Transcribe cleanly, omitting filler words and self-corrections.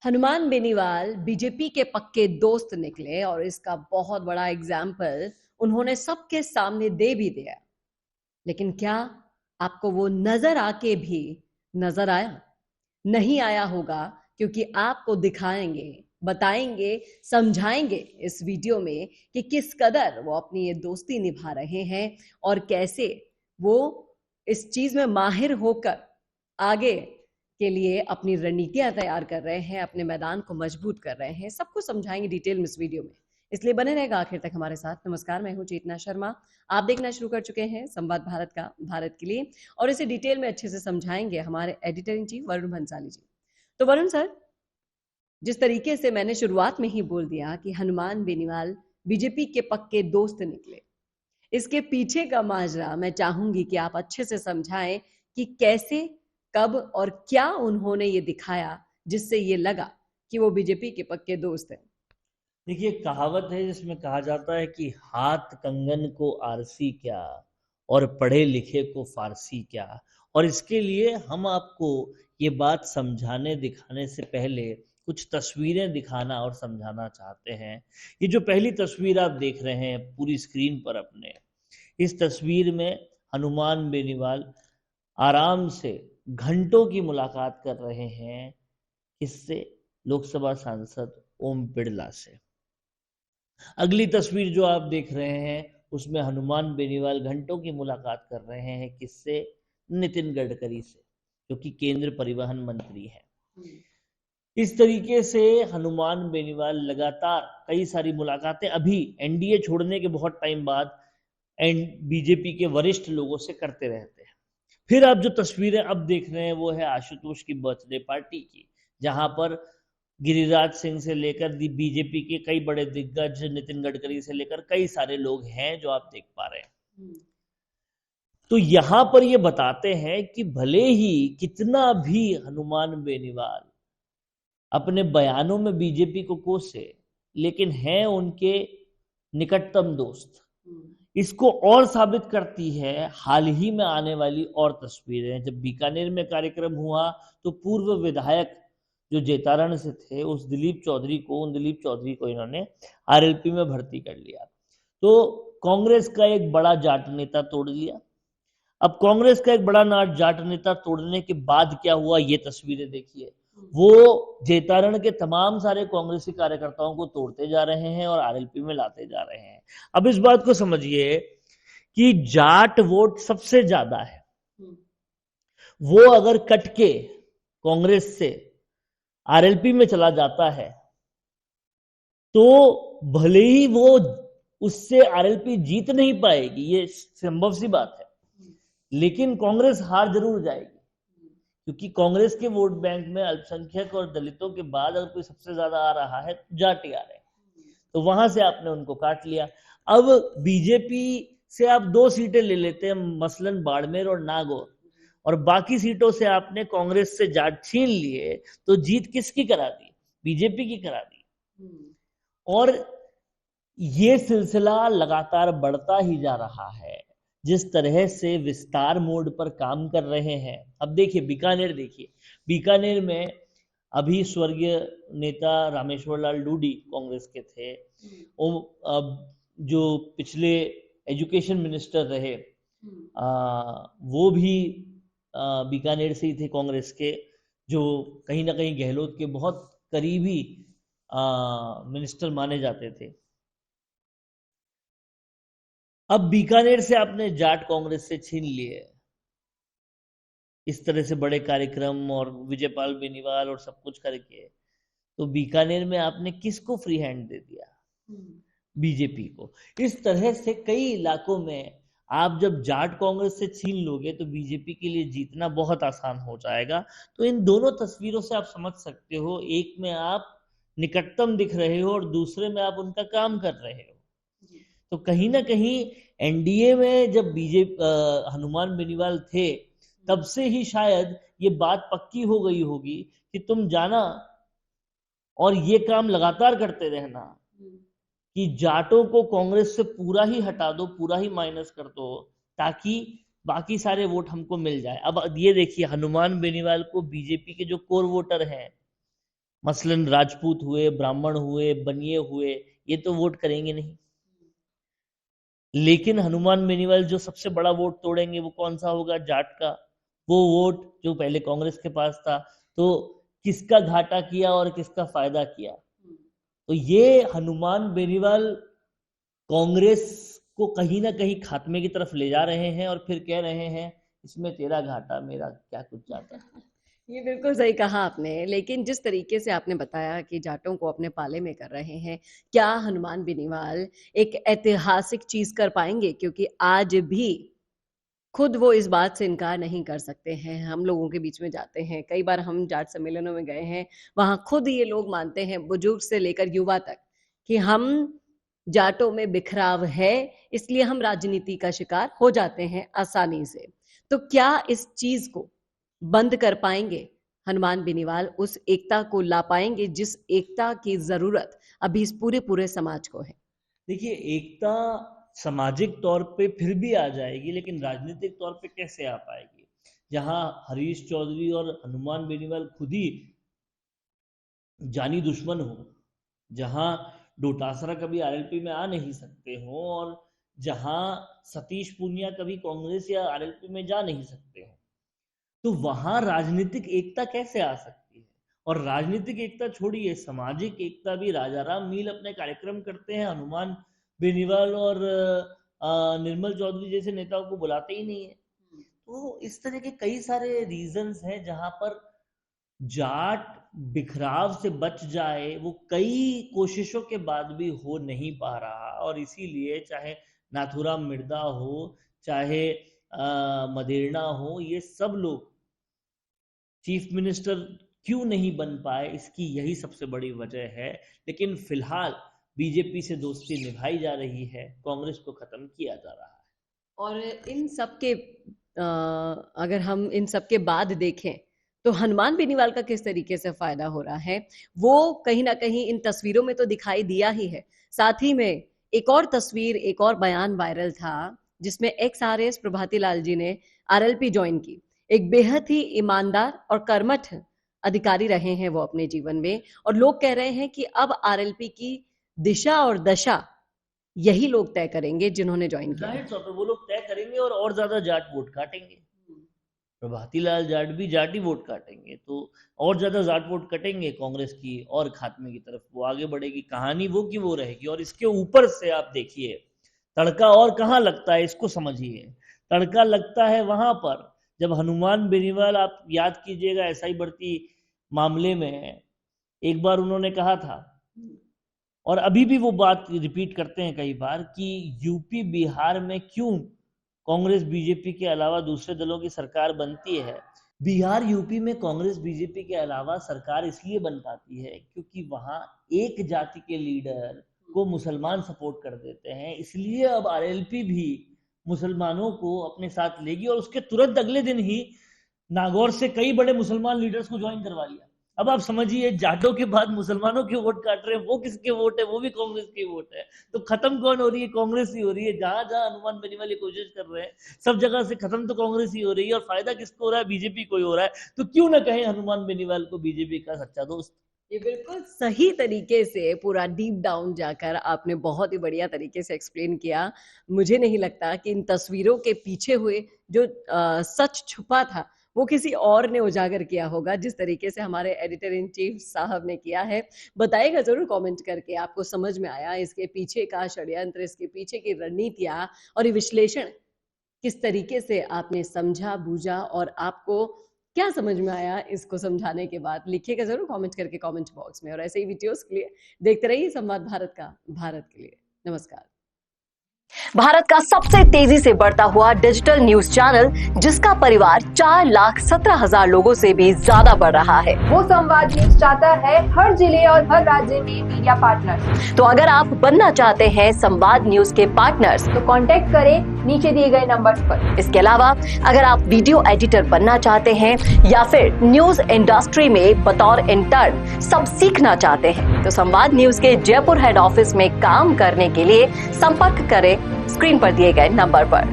Hanuman Beniwal BJP के पक्के दोस्त निकले और इसका बहुत बड़ा एग्जाम्पल उन्होंने सबके सामने दे भी दिया। लेकिन क्या आपको वो नजर आके भी नजर आया? नहीं आया होगा, क्योंकि आपको दिखाएंगे, बताएंगे, समझाएंगे इस वीडियो में कि किस कदर वो अपनी ये दोस्ती निभा रहे हैं और कैसे वो इस चीज में माहिर होकर आगे के लिए अपनी रणनीतियां तैयार कर रहे हैं, अपने मैदान को मजबूत कर रहे हैं। सब कुछ समझाएंगे डिटेल में इस वीडियो में, इसलिए बने रहेगा आखिर तक हमारे साथ। नमस्कार, मैं हूं चेतना शर्मा। आप देखना शुरू कर चुके हैं संवाद भारत का, भारत के लिए, और इसे डिटेल में अच्छे से समझाएंगे हमारे editor in chief Varun Bhansali ji. तो वरुण सर, जिस तरीके से मैंने शुरुआत में ही बोल दिया कि हनुमान बेनीवाल बीजेपी के पक्के दोस्त निकले, इसके पीछे का माजरा मैं चाहूंगी कि आप अच्छे से समझाएं कि कैसे, कब और क्या उन्होंने ये दिखाया जिससे ये लगा कि वो बीजेपी के पक्के दोस्त हैं। देखिए, कहावत है जिसमें कहा जाता है कि हाथ कंगन को आरसी क्या और पढ़े लिखे को फारसी क्या। और इसके लिए हम आपको ये बात समझाने दिखाने से पहले कुछ तस्वीरें दिखाना और समझाना चाहते हैं। ये जो पहली तस्वीर आप देख रहे हैं पूरी स्क्रीन पर अपने, इस तस्वीर में हनुमान बेनीवाल आराम से घंटों की मुलाकात कर रहे हैं। किससे? लोकसभा सांसद ओम बिड़ला से। अगली तस्वीर जो आप देख रहे हैं उसमें हनुमान बेनीवाल घंटों की मुलाकात कर रहे हैं। किससे? नितिन गडकरी से, जो कि केंद्र परिवहन मंत्री हैं। इस तरीके से हनुमान बेनीवाल लगातार कई सारी मुलाकातें अभी एनडीए छोड़ने के बहुत टाइम बाद बीजेपी के वरिष्ठ लोगों से करते रहते हैं। फिर आप जो तस्वीरें अब देख रहे हैं वो है आशुतोष की बर्थडे पार्टी की, जहां पर गिरिराज सिंह से लेकर बीजेपी के कई बड़े दिग्गज, नितिन गडकरी से लेकर कई सारे लोग हैं जो आप देख पा रहे हैं। तो यहां पर ये बताते हैं कि भले ही कितना भी हनुमान बेनीवाल अपने बयानों में बीजेपी को कोसे, लेकिन हैं उनके निकटतम दोस्त। इसको और साबित करती है हाल ही में आने वाली और तस्वीरें। जब बीकानेर में कार्यक्रम हुआ तो पूर्व विधायक जो जेतारण से थे उन दिलीप चौधरी को इन्होंने आरएलपी में भर्ती कर लिया। तो कांग्रेस का एक बड़ा जाट नेता तोड़ दिया। अब कांग्रेस का एक बड़ा जाट नेता तोड़ने के बाद क्या हुआ, ये तस्वीरें देखिए। वो जेतारण के तमाम सारे कांग्रेसी कार्यकर्ताओं को तोड़ते जा रहे हैं और आरएलपी में लाते जा रहे हैं। अब इस बात को समझिए कि जाट वोट सबसे ज्यादा है। वो अगर कट के कांग्रेस से आरएलपी में चला जाता है तो भले ही वो उससे आरएलपी जीत नहीं पाएगी, ये संभव सी बात है, लेकिन कांग्रेस हार जरूर जाएगी, क्योंकि कांग्रेस के वोट बैंक में अल्पसंख्यक और दलितों के बाद अगर कोई सबसे ज्यादा आ रहा है तो जाट ही आ रहे हैं। तो वहां से आपने उनको काट लिया। अब बीजेपी से आप 2 सीटें ले लेते हैं, मसलन बाड़मेर और नागौर, और बाकी सीटों से आपने कांग्रेस से जाट छीन लिए, तो जीत किसकी करा दी? बीजेपी की करा दी। और ये सिलसिला लगातार बढ़ता ही जा रहा है। जिस तरह से विस्तार मोड पर काम कर रहे हैं, अब देखिए बीकानेर, बीकानेर में अभी स्वर्गीय नेता रामेश्वर लाल डूडी कांग्रेस के थे, जो पिछले एजुकेशन मिनिस्टर रहे, वो भी बीकानेर से ही थे कांग्रेस के, जो कहीं ना कहीं गहलोत के बहुत करीबी मिनिस्टर माने जाते थे। अब बीकानेर से आपने जाट कांग्रेस से छीन लिए इस तरह से बड़े कार्यक्रम और विजयपाल बेनीवाल और सब कुछ करके, तो बीकानेर में आपने किसको फ्री हैंड दे दिया? बीजेपी को। इस तरह से कई इलाकों में आप जब जाट कांग्रेस से छीन लोगे तो बीजेपी के लिए जीतना बहुत आसान हो जाएगा। तो इन दोनों तस्वीरों से आप समझ सकते हो, एक में आप निकटतम दिख रहे हो और दूसरे में आप उनका काम कर रहे हो। तो कहीं ना कहीं एनडीए में जब बीजेपी हनुमान बेनीवाल थे, तब से ही शायद ये बात पक्की हो गई होगी कि तुम जाना और ये काम लगातार करते रहना कि जाटों को कांग्रेस से पूरा ही हटा दो, पूरा ही माइनस कर दो, ताकि बाकी सारे वोट हमको मिल जाए। अब ये देखिए, हनुमान बेनीवाल को बीजेपी के जो कोर वोटर हैं मसलन राजपूत हुए, ब्राह्मण हुए, बनिए हुए, ये तो वोट करेंगे नहीं। लेकिन हनुमान बेनीवाल जो सबसे बड़ा वोट तोड़ेंगे वो कौन सा होगा? जाट का। वो वोट जो पहले कांग्रेस के पास था, तो किसका घाटा किया और किसका फायदा किया? तो ये हनुमान बेनीवाल कांग्रेस को कहीं ना कहीं खात्मे की तरफ ले जा रहे हैं और फिर कह रहे हैं इसमें तेरा घाटा मेरा क्या कुछ जाता। ये बिल्कुल सही कहा आपने, लेकिन जिस तरीके से आपने बताया कि जाटों को अपने पाले में कर रहे हैं, क्या हनुमान बेनीवाल एक ऐतिहासिक चीज कर पाएंगे? क्योंकि आज भी खुद वो इस बात से इनकार नहीं कर सकते हैं। हम लोगों के बीच में जाते हैं, कई बार हम जाट सम्मेलनों में गए हैं, वहां खुद ये लोग मानते हैं, बुजुर्ग से लेकर युवा तक, कि हम जाटों में बिखराव है, इसलिए हम राजनीति का शिकार हो जाते हैं आसानी से। तो क्या इस चीज को बंद कर पाएंगे हनुमान बेनीवाल? उस एकता को ला पाएंगे जिस एकता की जरूरत अभी इस पूरे समाज को है? देखिए, एकता सामाजिक तौर पे फिर भी आ जाएगी, लेकिन राजनीतिक तौर पे कैसे आ पाएगी? जहां हरीश चौधरी और हनुमान बेनीवाल खुद ही जानी दुश्मन हो, जहां डोटासरा कभी आरएलपी में आ नहीं सकते हो, और जहां सतीश पूनिया कभी कांग्रेस या आरएलपी में जा नहीं सकते हो, तो वहां राजनीतिक एकता कैसे आ सकती है? और राजनीतिक एकता छोड़िए, सामाजिक एकता भी राजाराम मील अपने कार्यक्रम करते हैं, हनुमान बेनीवाल और निर्मल चौधरी जैसे नेताओं को बुलाते ही नहीं है। तो इस तरह के कई सारे रीजंस हैं जहां पर जाट बिखराव से बच जाए, वो कई कोशिशों के बाद भी हो नहीं पा रहा। और इसीलिए चाहे नाथुराम मिर्दा हो, चाहे मदेरणा हो, ये सब लोग चीफ मिनिस्टर क्यों नहीं बन पाए, इसकी यही सबसे बड़ी वजह है। लेकिन फिलहाल बीजेपी से दोस्ती निभाई जा रही है, कांग्रेस को खत्म किया जा रहा है। और इन सब के अगर हम इन सब के बाद देखें तो हनुमान बेनीवाल का किस तरीके से फायदा हो रहा है, वो कहीं ना कहीं इन तस्वीरों में तो दिखाई दिया ही है। साथ ही में एक और तस्वीर, एक और बयान वायरल था जिसमें XRS प्रभाती लाल जी ने आरएलपी ज्वाइन की। एक बेहद ही ईमानदार और कर्मठ अधिकारी रहे हैं वो अपने जीवन में, और लोग कह रहे हैं कि अब आरएलपी की दिशा और दशा यही लोग तय करेंगे जिन्होंने ज्वाइन किया। जाहिर तौर पर वो लोग तय करेंगे और ज्यादा जाट वोट काटेंगे। प्रभाती लाल जाट भी जाट ही वोट काटेंगे, तो और ज्यादा जाट वोट कटेंगे कांग्रेस की, और खात्मे की तरफ वो आगे बढ़ेगी। कहानी वो की वो रहेगी। और इसके ऊपर से आप देखिए तड़का और कहाँ लगता है, इसको समझिए। तड़का लगता है वहां पर जब हनुमान बेनीवाल, आप याद कीजिएगा एसआई भर्ती मामले में एक बार उन्होंने कहा था, और अभी भी वो बात रिपीट करते हैं कई बार, कि यूपी बिहार में क्यों कांग्रेस बीजेपी के अलावा दूसरे दलों की सरकार बनती है। बिहार यूपी में कांग्रेस बीजेपी के अलावा सरकार इसलिए बन पाती है क्योंकि वहां एक जाति के लीडर को मुसलमान सपोर्ट कर देते हैं। इसलिए अब आरएलपी भी मुसलमानों को अपने साथ लेगी, और उसके तुरंत अगले दिन ही नागौर से कई बड़े मुसलमान लीडर्स को ज्वाइन करवा लिया। अब आप समझिए, जाटों के बाद मुसलमानों के वोट काट रहे हैं, वो किसके वोट है? वो भी कांग्रेस के वोट है। तो खत्म कौन हो रही है? कांग्रेस ही हो रही है। जहां जहां हनुमान बेनीवाल कोशिश कर रहे हैं, सब जगह से खत्म तो कांग्रेस ही हो रही है, और फायदा किसको हो रहा है? बीजेपी को ही हो रहा है। तो क्यों ना कहें हनुमान बेनीवाल को बीजेपी का सच्चा दोस्त। ये बिल्कुल सही तरीके से पूरा डीप डाउन जाकर आपने बहुत ही बढ़िया तरीके से एक्सप्लेन किया। मुझे नहीं लगता कि इन तस्वीरों के पीछे हुए जो सच छुपा था वो किसी और ने उजागर किया होगा, जिस तरीके से हमारे एडिटर इन चीफ साहब ने किया है। बताइएगा जरूर कमेंट करके आपको समझ में आया इसके पीछे का षड्यंत्र, इसके पीछे की रणनीतियां और ये विश्लेषण किस तरीके से आपने समझा, बूझा, और आपको क्या समझ में आया इसको समझाने के बाद। लिखिएगा जरूर कमेंट करके कमेंट बॉक्स में, और ऐसे ही वीडियोस के लिए देखते रहिए संवाद भारत का, भारत के लिए। नमस्कार। भारत का सबसे तेजी से बढ़ता हुआ डिजिटल न्यूज चैनल, जिसका परिवार 4,17,000 लोगों से भी ज्यादा बढ़ रहा है, वो संवाद न्यूज चाहता है हर जिले और हर राज्य में मीडिया पार्टनर्स। तो अगर आप बनना चाहते हैं संवाद न्यूज के पार्टनर्स, तो कांटेक्ट करें नीचे दिए गए नंबर्स पर। इसके अलावा अगर आप वीडियो एडिटर बनना चाहते हैं या फिर न्यूज इंडस्ट्री में बतौर इंटर्न सब सीखना चाहते हैं, तो संवाद न्यूज के जयपुर हेड ऑफिस में काम करने के लिए संपर्क करें स्क्रीन पर दिए गए नंबर पर।